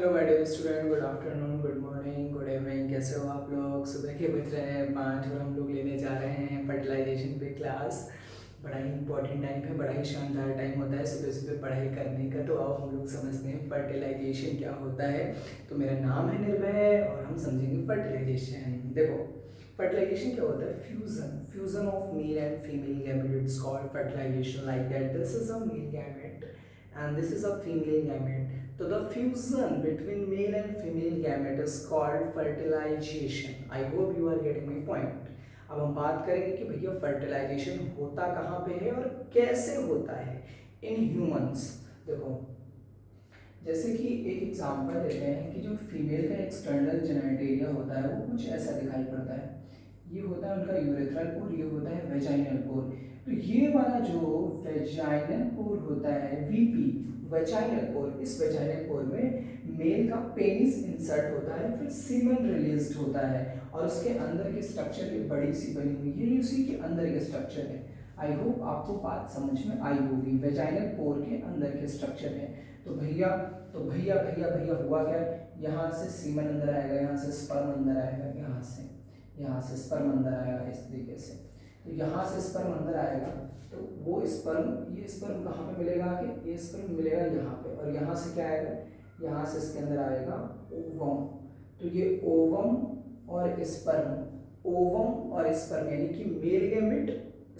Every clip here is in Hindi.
Hello my dear student, good afternoon, good morning, good evening. कैसे हो आप लोग? सुबह के बज रहे हैं 5 और हम लोग लेने जा रहे हैं फर्टिलाइजेशन पे क्लास। बड़ा ही इंपॉर्टेंट टाइम है, बड़ा ही शानदार टाइम होता है सुबह सुबह पढ़ाई करने का। तो आओ हम लोग समझते हैं फर्टिलाइजेशन क्या होता है। तो मेरा नाम है निर्भय और हम समझेंगे फर्टिलाइजेशन। देखो, फर्टिलाइजेशन क्या होता है? Fusion of male and female gamete, it's called fertilisation. Like that, this is a male gamete and this is a female gamete. So the fusion between male and female gamete is called fertilization. I hope you are getting my point. अब हम बात करेंगे कि भैया फर्टिलाइजेशन होता कहाँ पे है और कैसे होता है इन ह्यूमंस। देखो, जैसे कि एक एग्जांपल देते हैं कि जो फीमेल का एक्सटर्नल जेनिटल एरिया होता है वो कुछ ऐसा दिखाई पड़ता है। ये होता है उनका यूरेथ्रल पोर, ये होता है वेजाइनल पोर। तो ये वाला जो वेजाइनल पोर होता है, वीपी वेजाइनल पोर, इस वेजाइनल पोर में मेल का पेनिस इंसर्ट होता है, फिर सीमन रिलीज्ड होता है और उसके अंदर की स्ट्रक्चर ये बड़ी सी बनी हुई है, ये उसी के अंदर के स्ट्रक्चर है। आई होप आपको बात समझ में आई होगी। वेजाइनल पोर के अंदर के स्ट्रक्चर है। तो भैया भैया हुआ क्या? यहाँ से सीमन अंदर आएगा, यहाँ से स्पर्म अंदर आएगा, यहाँ से स्पर्म अंदर आएगा इस तरीके से। तो यहाँ से स्पर्म अंदर आएगा तो वो स्पर्म, ये स्पर्म कहाँ पे मिलेगा आगे? ये स्पर्म मिलेगा यहाँ पे, और यहाँ से क्या आएगा? यहाँ से इसके अंदर आएगा ओवम। तो ये ओवम और स्पर्म यानी कि male gamete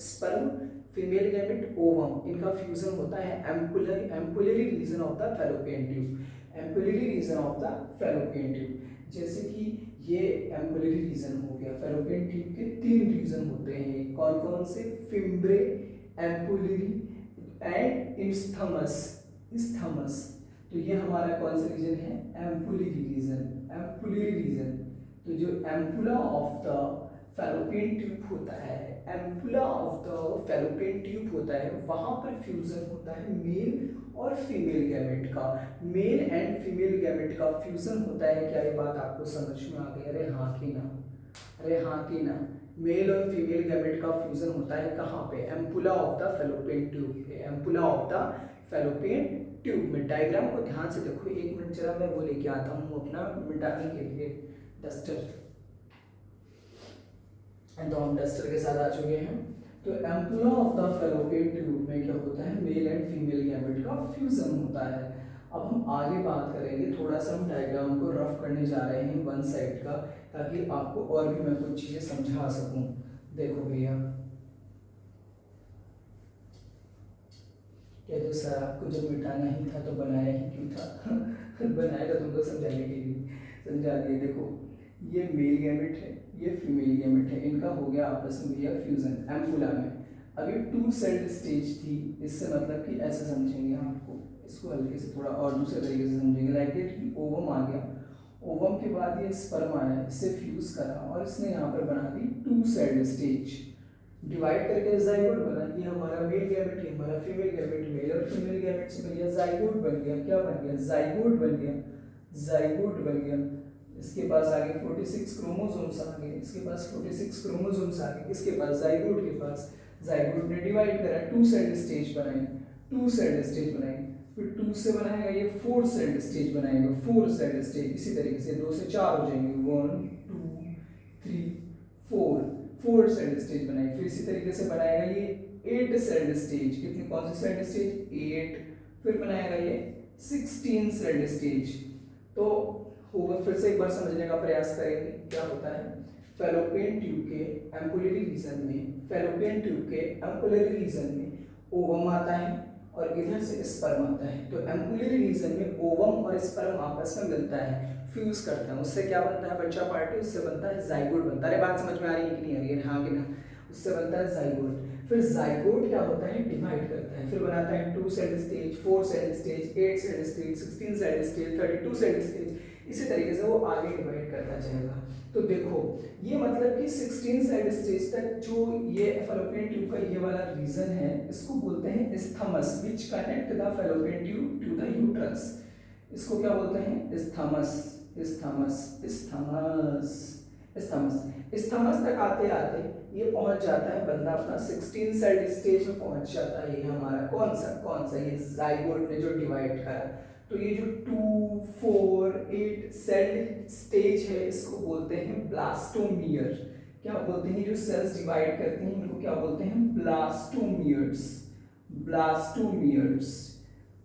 sperm, female gamete ovum, इनका फ्यूजन होता है ampullary region of the fallopian tube. Ampullary region of the fallopian tube, जैसे कि ये एम्पुलरी रीजन हो गया। फैलोपियन ट्यूब के 3 रीजन होते हैं, कौन कौन से? Fimbriae, ampullary and isthmus. तो ये हमारा कौन सा रीजन है? Ampullary region. तो जो ampulla of the fallopian tube होता है, वहां पर फ्यूजन होता है मेल और फीमेल गैमेट का। मेल एंड फीमेल गैमेट का फ्यूजन होता है। क्या ये बात आपको समझ में आ गई? अरे हाँ कि ना। मेल और फीमेल गैमेट का फ्यूजन होता है कहाँ पे? Ampulla of the fallopian tube में। डायग्राम को ध्यान से देखो, 1 मिनट जरा मैं वो लेके आता हूँ अपना मिटाने के लिए डस्टर। तो हम डस्टर के साथ आ चुके हैं। तो ampulla of the fallopian tube में क्या होता है? मेल एंड फीमेल गैमेट का फ्यूजन होता है। अब हम आगे बात करेंगे, थोड़ा सा हम डायग्राम को रफ करने जा रहे हैं वन साइड का, ताकि आपको और भी मैं कुछ चीजें समझा सकूं। देखो भैया, क्या तो सर आपको जब मिटाना ही था तो बनाया ही क्यों था? बनाया था तुमको समझाने के लिए, समझा दिए। देखो, ये मेल गैमेट है, ये फीमेल गैमेट है, इनका हो गया आपस में भैया फ्यूजन एम्पुला में। अभी 2 सेल्ड स्टेज थी, इससे मतलब कि ऐसे समझेंगे आपको, इसको हल्के से थोड़ा और दूसरे तरीके से समझेंगे। लाइक दैट कि ओवम आ गया, ओवम के बाद ये स्पर्म आया, इससे फ्यूज करा और इसने यहाँ पर बना दी 2 सेल्ड स्टेज। डिवाइड करके जाइगोट बना, ये हमारा मेल गैमेट है, हमारा फीमेल गैमेट। मेल और फीमेल गैमेट से भैया जाइगोट बन गया। क्या बन गया? जाइगोट बन गया। इसके पास आगे 46 क्रोमोसोम्स आ गए, इसके पास 46 क्रोमोसोम्स आ गए, इसके पास जाइगोट के पास। जाइगोट ने डिवाइड करा, 2 सेल्ड स्टेज बनाए, फिर 2 से बनाएगा ये 4 सेल्ड स्टेज बनाएगा, 4 सेल्ड स्टेज। इसी तरीके से 2 से 4 हो जाएंगे, 1 2 3 4 सेल्ड स्टेज बनाए। फिर इसी तरीके से बनाएगा ये 8 सेल्ड स्टेज। कितने, कौन से सेल्ड स्टेज? 8। फिर बनाएगा ये 16 सेल्ड स्टेज। तो होगा, फिर से एक बार समझने का प्रयास करेंगे क्या होता है। फैलोपियन ट्यूब के एम्पुलरी रीजन में ओवम आता है और इधर से स्पर्म आता है। तो एम्पुलरी रीजन में ओवम और स्पर्म आपस में मिलता है, फ्यूज करता है। उससे क्या बनता है बच्चा पार्टी? उससे बनता है जाइगोट बनता है। अरे बात समझ में आ रही है कि नहीं आ रही है? हाँ कि ना? उससे बनता है जाइगोट। फिर जाइगोट क्या होता है? डिवाइड करता है, फिर बनाता है 2 cell stage, 4 cell stage, 8 cell stage, 16 cell stage, 32 cell stage. इसी तरीके से वो आगे डिवाइड करता जाएगा। तो देखो, ये मतलब कि 16 सेल स्टेज तक जो ये फैलोपियन ट्यूब का ये वाला रीजन है, इसको बोलते हैं isthmus, which connect the fallopian tube to the uterus. इसको क्या बोलते हैं? इस्थमस तक आते आते ये पहुंच जाता है बंदा अपना 16 सेल स्टेज में पहुंच जाता है। ये हमारा कौन सा ये जाइगोट ने जो डिवाइड करा। तो ये जो 2, 4, 8 सेल स्टेज है इसको बोलते हैं ब्लास्टोमियर। क्या बोलते हैं? जो सेल्स डिवाइड करते हैं इनको क्या बोलते हैं? ब्लास्टोमियर्स। ब्लास्टोमियर्स।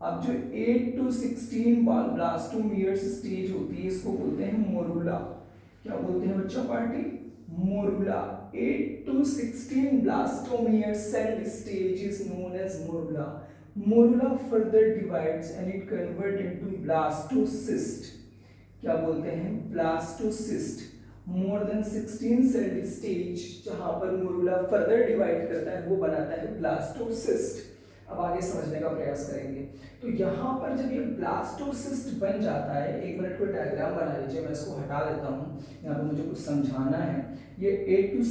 अब जो 8 to 16 ब्लास्टोमियर्स स्टेज होती है इसको बोलते हैं मोरूला। क्या बोलते हैं बच्चा party? Morula. 8 to 16 blastomere cell stage is known as morula. Morula further divides and it convert into blastocyst. क्या बोलते हैं? Blastocyst. More than 16 cell stage जहां पर मोरूला फर्दर डिवाइड करता है वो बनाता है ब्लास्टोसिस्ट। अब आगे समझने का प्रयास करेंगे। तो यहाँ पर जब ये ब्लास्टोसिस्ट बन जाता है, 1 मिनट को डायग्राम बना लीजिए, मैं इसको हटा देता हूँ, यहाँ पे मुझे कुछ समझाना है। ये 8 to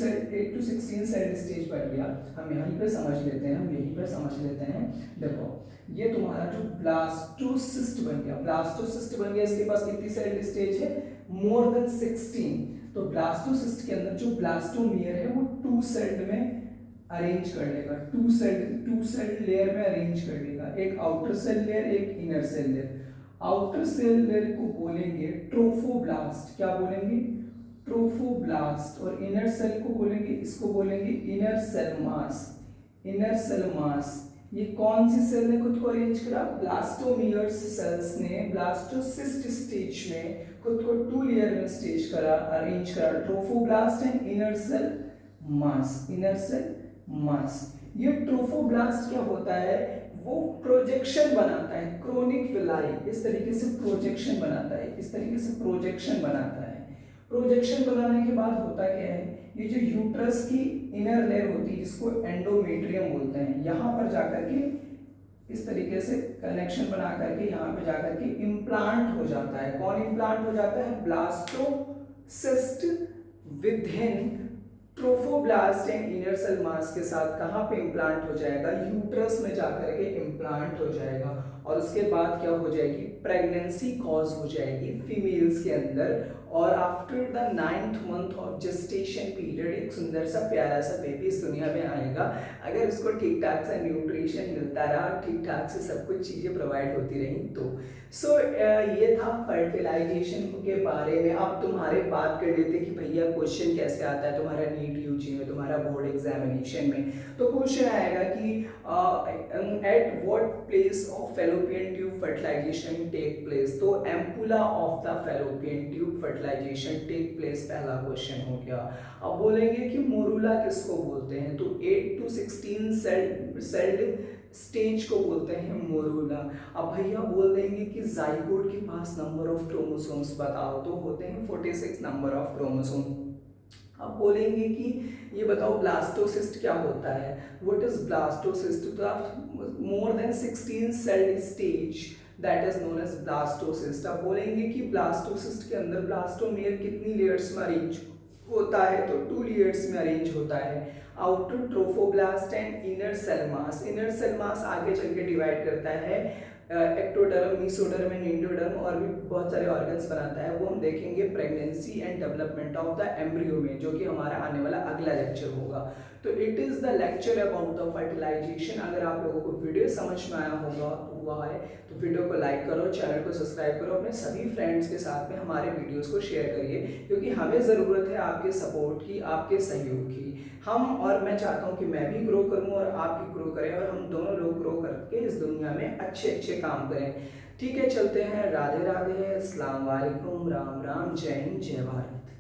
16 सेल स्टेज बन गया, हम यहीं पे समझ लेते हैं, हम यहीं पे समझ लेते हैं। देखो ये तुम्हारा जो ब्लास्टोसिस्ट बन गया, ब्लास्टोसिस्ट बन गया, इसके पास कितनी सेल स्टेज है? मोर देन 16। तो ब्लास्टोसिस्ट के अंदर जो ब्लास्टोमियर है वो 2 सेल में अरेंज कर लेगा, 2 सेल लेयर में अरेंज कर लेगा, एक आउटर सेल लेयर, एक inner cell layer. Outer cell layer को बोलेंगे ट्रोफोब्लास्ट। क्या बोलेंगे? ट्रोफोब्लास्ट। और इनर सेल को बोलेंगे, इसको बोलेंगे inner cell mass. Inner cell mass. ये कौन सी सेल ने खुद को अरेंज करा? ब्लास्टोमियर्स सेल्स ने ब्लास्टोसिस्ट स्टेज में खुद को 2 लेयर में स्टेज करा, अरेंज करा, trophoblast and inner cell mass. Inner cell mass. ये ट्रोफोब्लास्ट क्या होता है? वो प्रोजेक्शन बनाता है, क्रोनिक विलाई, इस तरीके से प्रोजेक्शन बनाता है, इस तरीके से प्रोजेक्शन बनाता है। प्रोजेक्शन बनाने के बाद होता क्या है? ये जो यूट्रस की इनर लेयर होती है जिसको एंडोमेट्रियम बोलते हैं, यहाँ पर जाकर के इस तरीके से कनेक्शन बना करके यहाँ पे जाकर के इम्प्लांट हो जाता है। कौन इम्प्लांट हो जाता है? Blastocyst within trophoblast and inner cell mass के साथ कहाँ पे इम्प्लांट हो जाएगा? यूट्रस में जाकर के इम्प्लांट हो जाएगा। और उसके बाद क्या हो जाएगी? प्रेगनेंसी कॉज हो जाएगी फीमेल्स के अंदर। और after the 9th month of gestation period एक सुंदर सा प्यारा सा बेबी इस दुनिया में आएगा, अगर उसको ठीक ठाक सा न्यूट्रिशन मिलता रहा, ठीक ठाक से सब कुछ चीज़ें प्रोवाइड होती रही तो। सो ये था फर्टिलाइजेशन के बारे में। अब तुम्हारे बात कर लेते कि भैया क्वेश्चन कैसे आता है तुम्हारा नीट यूजी में, तुम्हारा बोर्ड एग्जामिनेशन में। तो क्वेश्चन आएगा कि at what place of fallopian tube fertilization take place. तो ampulla of the fallopian tube fertilization take place, पहला क्वेश्चन हो गया। अब बोलेंगे कि मोरूला किसको बोलते हैं? तो 8 to 16 सेल्ड स्टेज को बोलते हैं मोरूला। अब भैया बोल देंगे कि जाइगोट के पास नंबर ऑफ क्रोमोसोम्स बताओ, तो होते हैं 46 नंबर ऑफ क्रोमोसोम। अब बोलेंगे कि ये बताओ ब्लास्टोसिस्ट क्या होता है? What is blastocyst? तो more than 16 celled stage that is known as blastocyst. अब बोलेंगे कि ब्लास्टोसिस्ट के अंदर ब्लास्टोमियर कितनी लेयर्स में अरेंज होता है? तो 2 लेयर्स में अरेंज होता है, outer trophoblast and inner cell mass. Inner cell mass आगे चल के डिवाइड करता है एक्टोडर्म, मीसोडर्म एंड एंडोडर्म, और भी बहुत सारे ऑर्गन्स बनाता है, वो हम देखेंगे pregnancy and development of the embryo में, जो कि हमारा आने वाला अगला लेक्चर होगा। तो it is the lecture about the fertilisation. अगर आप लोगों को वीडियो समझ में आया हुआ है तो वीडियो को लाइक करो, चैनल को सब्सक्राइब करो, अपने सभी फ्रेंड्स के साथ में हमारे वीडियोस को शेयर करिए, क्योंकि हमें ज़रूरत है आपके सपोर्ट की, आपके सहयोग की। हम और मैं चाहता हूँ कि मैं भी ग्रो करूँ और आप भी ग्रो करें, और हम दोनों लोग ग्रो करके इस दुनिया में अच्छे अच्छे काम करें। ठीक है, चलते हैं। राधे राधे, अस्सलाम वालेकुम, राम राम, जय हिंद, जय भारत।